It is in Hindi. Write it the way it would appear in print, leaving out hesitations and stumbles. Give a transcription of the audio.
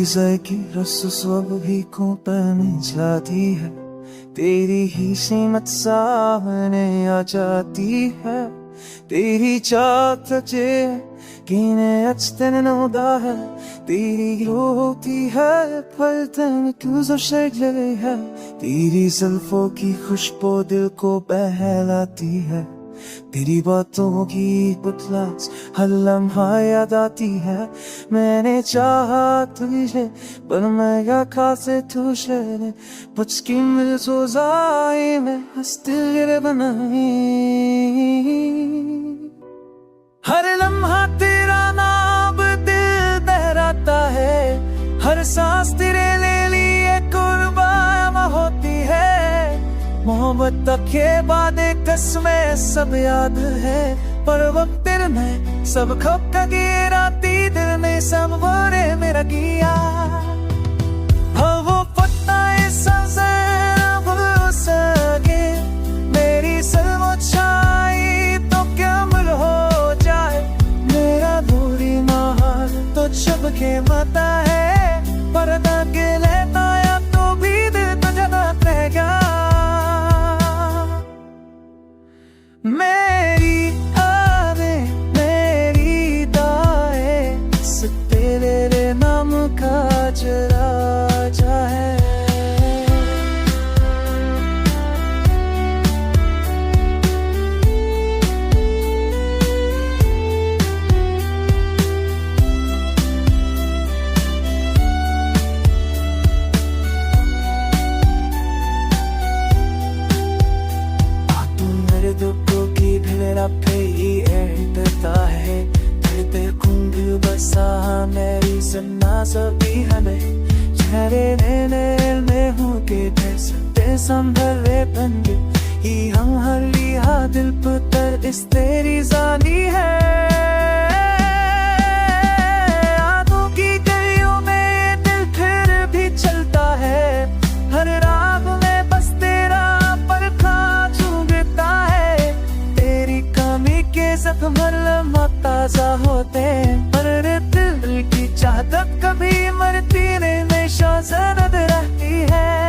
जय की रस सब भी को पहने जाती है, तेरी ही सीमत सामने आ जाती है. तेरी चाहत जे कीने अचतन नौदा है, तेरी होती है पलतन क्यों जो शगले है. तेरी जुल्फों की खुशबू दिल को बहलाती है, तेरी बातों की बुतलास हर लम्हा याद आती है. मैंने चाहा तुझे पर मैं या खासे तुझे पुचकी मिल सोजाई में हस्तिल बनाई. हर लम्हा तेरा नाम दिल बहराता है, हर सांस तेरे ले लिए कुर्बान होती है. मोहब्बत के बाद कसमें सब याद है, पर वक्त तेरे में सब खप का गिराती दिल में सब बोरे मेरा किया. हाँ वो पता इस भूल सके मेरी सलमो छाई तो क्या मुल हो जाए. मेरा दूरी महाल तो छप के मता है, पर्दा के लेता या तो भी दिल तो जना रहेगा. मेरी आदे मेरी दाए तेरे नाम का जरा जाए. है तेरे कुंभ बसा मेरी सुन्ना सभी हमें चेहरे में हूँ के जैसे संभले पंगे ही हम हर लिया दिल पुतर इस तेरी जानी है. आंखों की गलियों में दिल फिर भी चलता है, हर रात में बस तेरा परखा चूमता है. तेरी कमी के जख्म ताजा होते पर दिल की चाहत कभी मरती नहीं, हमेशा जरूरत रहती है.